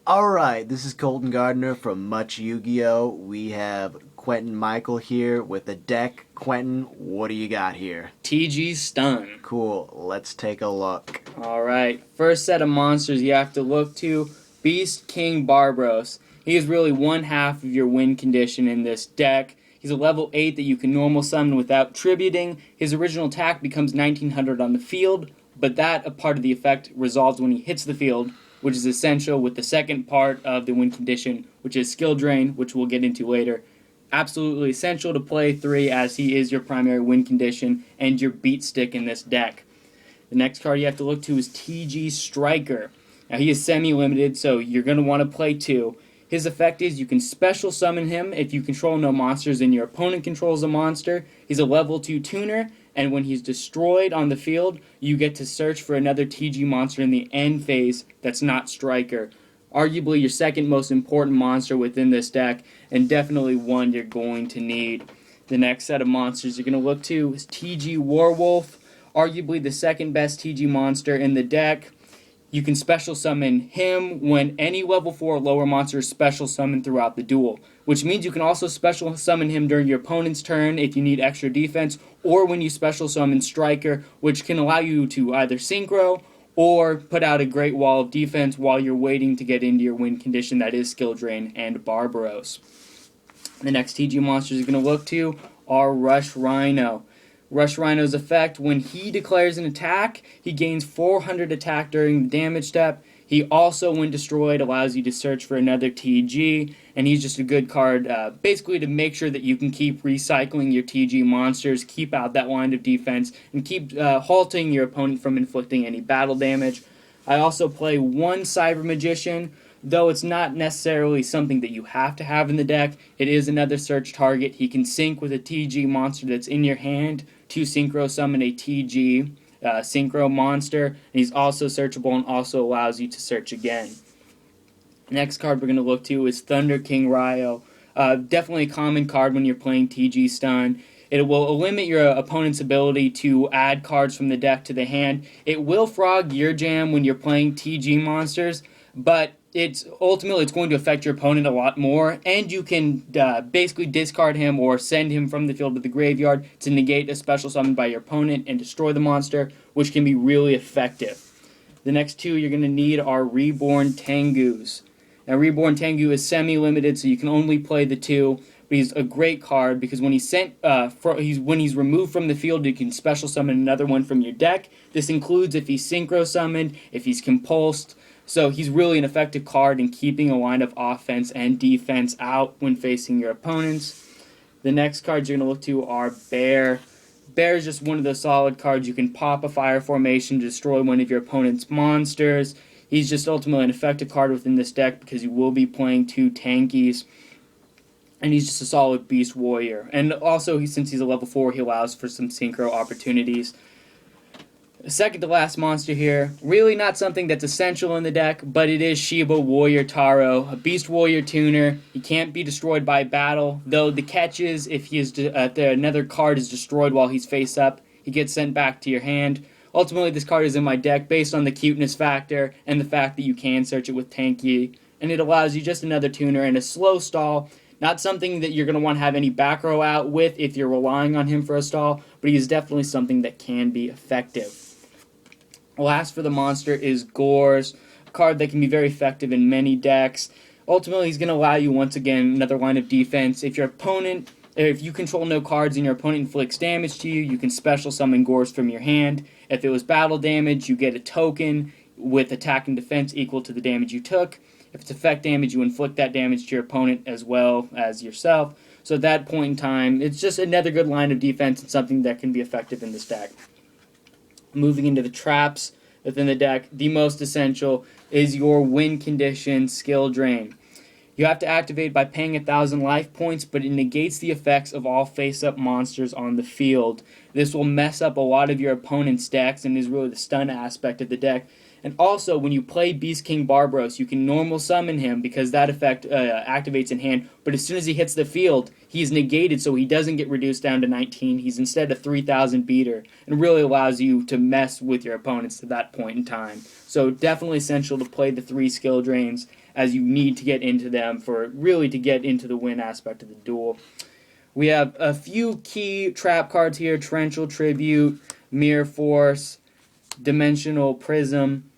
Alright, this is Colton Gardner from Much Yu-Gi-Oh! We have Quentin Michael here with the deck. Quentin, what do you got here? TG Stun. Cool, let's take a look. Alright, first set of monsters you have to look to, Beast King Barbros. He is really one half of your win condition in this deck. He's a level 8 that you can normal summon without tributing. His original attack becomes 1900 on the field, but that, a part of the effect, resolves when he hits the field, which is essential with the second part of the win condition, which is Skill Drain, which we'll get into later. Absolutely essential to play 3 as he is your primary win condition and your beat stick in this deck. The next card you have to look to is TG Striker. Now he is semi-limited, so you're going to want to play 2. His effect is you can special summon him if you control no monsters and your opponent controls a monster. He's a level 2 tuner, and when he's destroyed on the field, you get to search for another TG monster in the end phase that's not Striker. Arguably your second most important monster within this deck, and definitely one you're going to need. The next set of monsters you're going to look to is TG Warwolf, arguably the second best TG monster in the deck. You can special summon him when any level 4 or lower monster is special summoned throughout the duel, which means you can also special summon him during your opponent's turn if you need extra defense, or when you special summon Striker, which can allow you to either synchro or put out a great wall of defense while you're waiting to get into your win condition, that is Skill Drain and Barbaros. The next TG monsters you're going to look to are Rush Rhino. Rush Rhino's effect, when he declares an attack, he gains 400 attack during the damage step. He also, when destroyed, allows you to search for another TG, and he's just a good card, basically to make sure that you can keep recycling your TG monsters, keep out that line of defense, and keep halting your opponent from inflicting any battle damage. I also play one Cyber Magician. Though it's not necessarily something that you have to have in the deck, it is another search target. He can sync with a TG monster that's in your hand to synchro summon a TG synchro monster. And he's also searchable and also allows you to search again. Next card we're going to look to is Thunder King Ryo. Definitely a common card when you're playing TG Stun. It will limit your opponent's ability to add cards from the deck to the hand. It will frog your jam when you're playing TG monsters, but it's going to affect your opponent a lot more, and you can basically discard him or send him from the field to the graveyard to negate a special summon by your opponent and destroy the monster, which can be really effective. The next two you're going to need are Reborn Tengus. Now, Reborn Tengu is semi-limited, so you can only play the 2, but he's a great card because when when he's removed from the field, you can special summon another one from your deck. This includes if he's synchro summoned, if he's compulsed. So he's really an effective card in keeping a line of offense and defense out when facing your opponents. The next cards you're going to look to are Bear. Bear is just one of the solid cards. You can pop a fire formation to destroy one of your opponent's monsters. He's just ultimately an effective card within this deck because you will be playing 2 tankies. And he's just a solid beast warrior. And also, since he's a level 4, he allows for some synchro opportunities. The second to last monster here, really not something that's essential in the deck, but it is Shiba Warrior Taro, a beast warrior tuner. He can't be destroyed by battle, though the catch is if another card is destroyed while he's face up, he gets sent back to your hand. Ultimately, this card is in my deck based on the cuteness factor and the fact that you can search it with Tanky, and it allows you just another tuner and a slow stall. Not something that you're going to want to have any back row out with if you're relying on him for a stall, but he is definitely something that can be effective. Last for the monster is Gorz, a card that can be very effective in many decks. Ultimately, he's going to allow you, once again, another line of defense. If you control no cards and your opponent inflicts damage to you, you can special summon Gorz from your hand. If it was battle damage, you get a token with attack and defense equal to the damage you took. If it's effect damage, you inflict that damage to your opponent as well as yourself. So at that point in time, it's just another good line of defense and something that can be effective in this deck. Moving into the traps within the deck, the most essential is your win condition Skill Drain. You have to activate by paying 1,000 life points, but it negates the effects of all face-up monsters on the field. This will mess up a lot of your opponent's decks and is really the stun aspect of the deck. And also, when you play Beast King Barbros, you can normal summon him because that effect activates in hand. But as soon as he hits the field, he's negated, so he doesn't get reduced down to 19. He's instead a 3,000 beater, and really allows you to mess with your opponents at that point in time. So definitely essential to play the 3 skill drains as you need to get into them for really to get into the win aspect of the duel. We have a few key trap cards here: Torrential Tribute, Mirror Force, Dimensional Prism,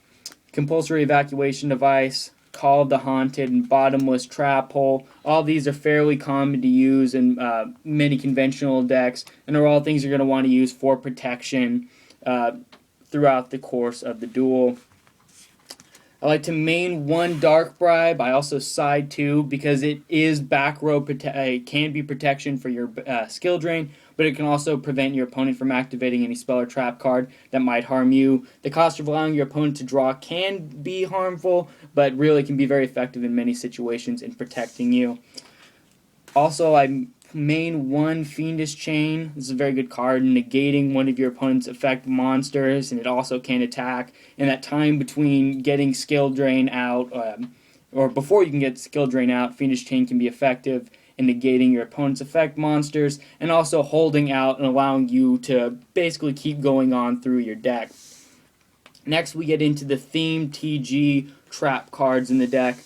Compulsory Evacuation Device, Call of the Haunted, and Bottomless Trap Hole. All these are fairly common to use in many conventional decks, and are all things you're going to want to use for protection throughout the course of the duel. I like to main 1 Dark Bribe. I also side 2 because it is back row. It can be protection for your skill drain, but it can also prevent your opponent from activating any spell or trap card that might harm you. The cost of allowing your opponent to draw can be harmful, but really can be very effective in many situations in protecting you. Also, I main 1 Fiendish Chain. This is a very good card, negating one of your opponent's effect monsters, and it also can attack. And that time between getting skill drain out, or before you can get skill drain out, Fiendish Chain can be effective in negating your opponent's effect monsters, and also holding out and allowing you to basically keep going on through your deck. Next, we get into the themed TG trap cards in the deck,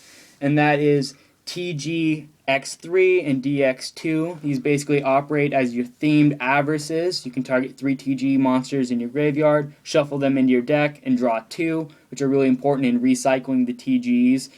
and that is TG X3 and DX2. These basically operate as your themed Avarices. You can target 3 TG monsters in your graveyard, shuffle them into your deck, and draw 2, which are really important in recycling the TGs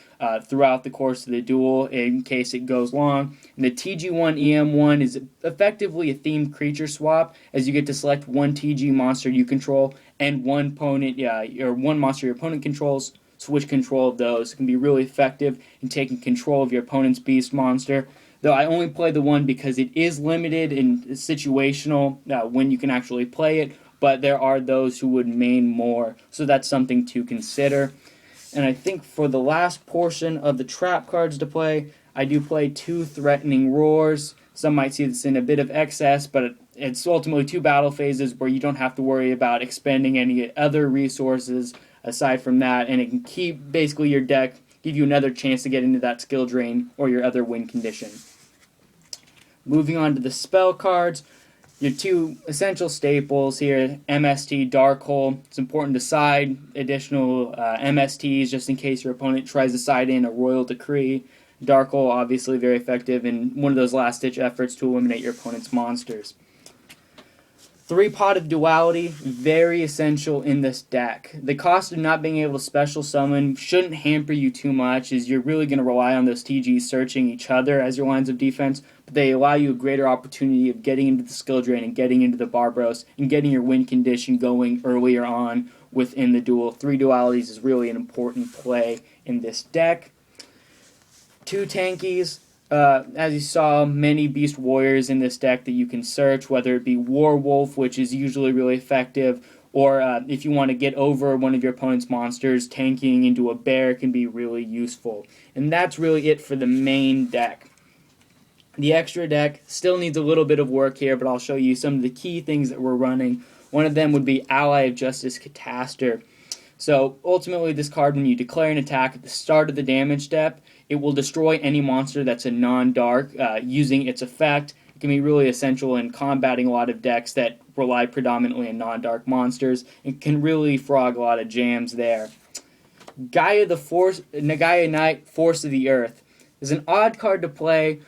throughout the course of the duel in case it goes long. And the TG1 EM1 is effectively a themed creature swap, as you get to select 1 TG monster you control and one monster your opponent controls. Switch control of those. It can be really effective in taking control of your opponent's beast monster. Though I only play the 1 because it is limited and situational when you can actually play it, but there are those who would main more, so that's something to consider. And I think for the last portion of the trap cards to play, I do play 2 Threatening Roars. Some might see this in a bit of excess, but it's ultimately 2 battle phases where you don't have to worry about expending any other resources aside from that, and it can keep basically your deck, give you another chance to get into that skill drain or your other win condition. Moving on to the spell cards, your 2 essential staples here: MST Dark Hole. It's important to side additional MSTs just in case your opponent tries to side in a Royal Decree. Dark Hole, obviously very effective in one of those last-ditch efforts to eliminate your opponent's monsters. 3 Pot of Duality, very essential in this deck. The cost of not being able to special summon shouldn't hamper you too much, as you're really going to rely on those TGs searching each other as your lines of defense, but they allow you a greater opportunity of getting into the skill drain and getting into the Barbros and getting your win condition going earlier on within the duel. 3 Dualities is really an important play in this deck. 2 Tankies. As you saw, many Beast Warriors in this deck that you can search, whether it be Warwolf, which is usually really effective, or if you want to get over one of your opponent's monsters, tanking into a bear can be really useful. And that's really it for the main deck. The extra deck still needs a little bit of work here, but I'll show you some of the key things that we're running. One of them would be Ally of Justice Catastor. So ultimately, this card, when you declare an attack at the start of the damage step, it will destroy any monster that's a non-dark using its effect. It can be really essential in combating a lot of decks that rely predominantly on non-dark monsters, and can really frog a lot of jams there. Gaia Knight, Force of the Earth, is an odd card to play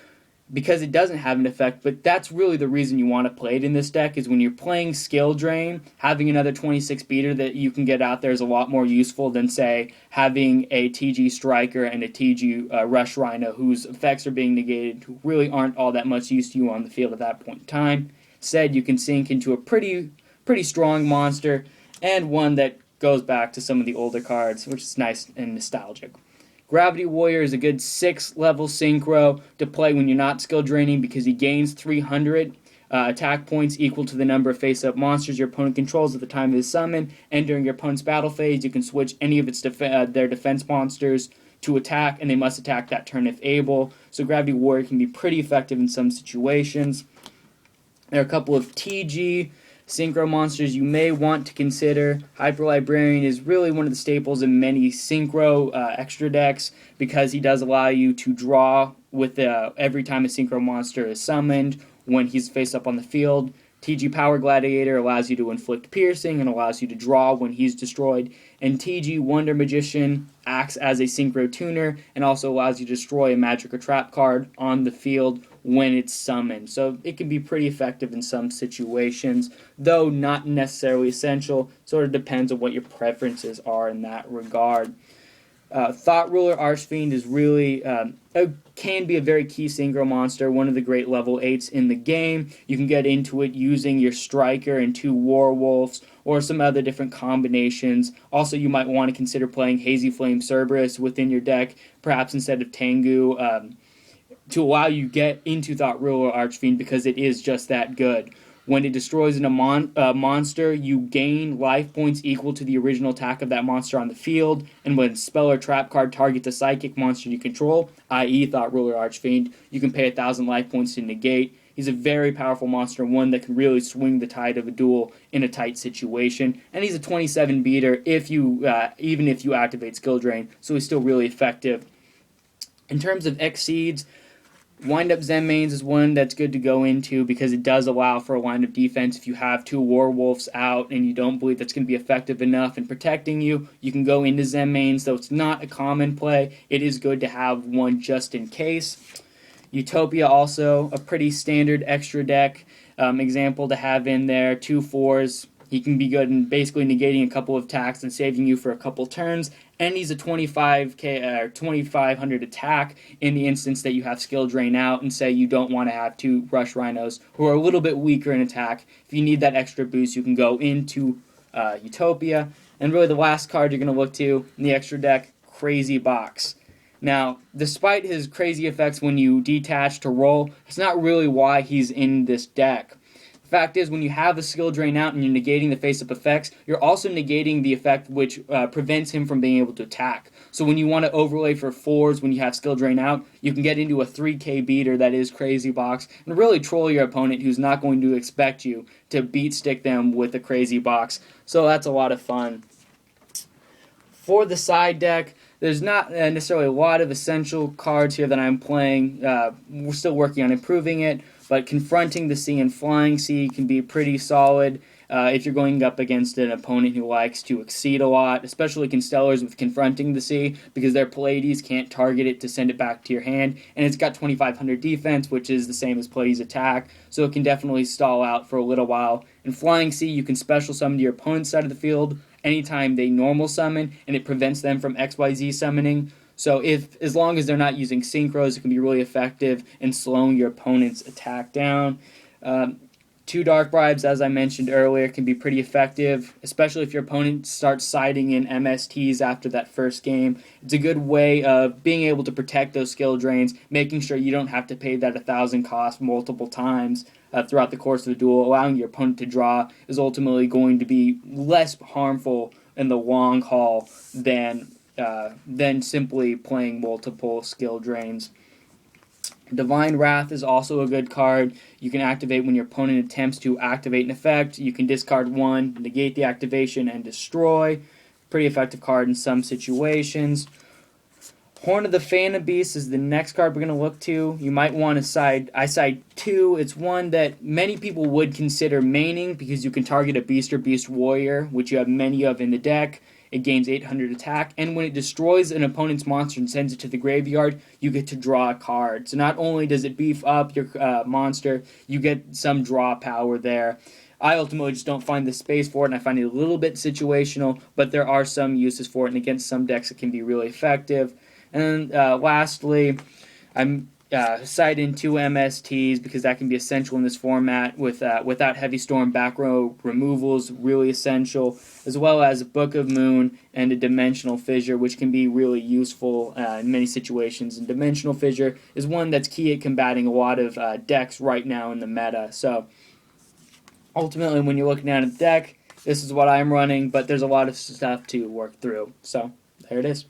because it doesn't have an effect, but that's really the reason you want to play it in this deck, is when you're playing skill drain, having another 26 beater that you can get out there is a lot more useful than, say, having a TG Striker and a TG Rush Rhino whose effects are being negated, who really aren't all that much use to you on the field at that point in time. Instead, you can sink into a pretty strong monster, and one that goes back to some of the older cards, which is nice and nostalgic. Gravity Warrior is a good 6-level synchro to play when you're not skill draining, because he gains 300 attack points equal to the number of face-up monsters your opponent controls at the time of his summon, and during your opponent's battle phase you can switch any of their defense monsters to attack, and they must attack that turn if able. So Gravity Warrior can be pretty effective in some situations. There are a couple of TG Synchro monsters you may want to consider. Hyper Librarian is really one of the staples in many Synchro extra decks because he does allow you to draw with every time a Synchro monster is summoned when he's face up on the field. TG Power Gladiator allows you to inflict piercing and allows you to draw when he's destroyed. And TG Wonder Magician acts as a Synchro tuner and also allows you to destroy a magic or trap card on the field when it's summoned. So it can be pretty effective in some situations, though not necessarily essential. Sort of depends on what your preferences are in that regard. Thought Ruler Archfiend is really can be a very key Synchro monster, one of the great level 8s in the game. You can get into it using your Striker and 2 Warwolves or some other different combinations. Also, you might want to consider playing Hazy Flame Cerberus within your deck, perhaps instead of Tengu, to allow you get into Thought Ruler Archfiend because it is just that good. When it destroys a monster, you gain life points equal to the original attack of that monster on the field. And when spell or trap card targets a psychic monster you control, i.e. Thought Ruler Archfiend, you can pay 1,000 life points to negate. He's a very powerful monster, one that can really swing the tide of a duel in a tight situation. And he's a 27 beater even if you activate Skill Drain, so he's still really effective. In terms of Exceeds, Wind Up Zenmaines is one that's good to go into because it does allow for a line of defense. If you have 2 Warwolves out and you don't believe that's going to be effective enough in protecting you, you can go into Zenmaines, though it's not a common play. It is good to have one just in case. Utopia also, a pretty standard extra deck example to have in there. 2 4s. He can be good in basically negating a couple of attacks and saving you for a couple turns. And he's a 2,500 attack in the instance that you have Skill Drain out and say you don't want to have 2 Rush Rhinos who are a little bit weaker in attack. If you need that extra boost, you can go into Utopia. And really the last card you're going to look to in the extra deck, Crazy Box. Now, despite his crazy effects when you detach to roll, it's not really why he's in this deck. Fact is, when you have a Skill Drain out and you're negating the face-up effects, you're also negating the effect which prevents him from being able to attack. So when you want to overlay for 4s when you have Skill Drain out, you can get into a 3k beater that is Crazy Box and really troll your opponent who's not going to expect you to beat stick them with a Crazy Box. So that's a lot of fun. For the side deck, there's not necessarily a lot of essential cards here that I'm playing. We're still working on improving it. But Confronting the Sea and Flying Sea can be pretty solid if you're going up against an opponent who likes to exceed a lot, especially Constellars with Confronting the Sea, because their Pleiades can't target it to send it back to your hand, and it's got 2,500 defense, which is the same as Pleiades attack, so it can definitely stall out for a little while. In Flying Sea, you can special summon to your opponent's side of the field anytime they normal summon, and it prevents them from XYZ summoning. So as long as they're not using synchros, it can be really effective in slowing your opponent's attack down. 2 Dark Bribes, as I mentioned earlier, can be pretty effective, especially if your opponent starts siding in MSTs after that first game. It's a good way of being able to protect those skill drains, making sure you don't have to pay that 1,000 cost multiple times throughout the course of the duel. Allowing your opponent to draw is ultimately going to be less harmful in the long haul than simply playing multiple skill drains. Divine Wrath is also a good card. You can activate when your opponent attempts to activate an effect. You can discard 1, negate the activation, and destroy. Pretty effective card in some situations. Horn of the Phantom Beast is the next card we're going to look to. You might want to side 2. It's one that many people would consider maining because you can target a Beast or Beast Warrior, which you have many of in the deck. It gains 800 attack, and when it destroys an opponent's monster and sends it to the graveyard, you get to draw a card. So not only does it beef up your monster, you get some draw power there. I ultimately just don't find the space for it, and I find it a little bit situational, but there are some uses for it, and against some decks it can be really effective. And lastly, I'm citing 2 MSTs because that can be essential in this format without Heavy Storm back row removals, really essential, as well as Book of Moon and a Dimensional Fissure, which can be really useful in many situations. And Dimensional Fissure is one that's key at combating a lot of decks right now in the meta. So ultimately, when you're looking at a deck, this is what I'm running, but there's a lot of stuff to work through. So there it is.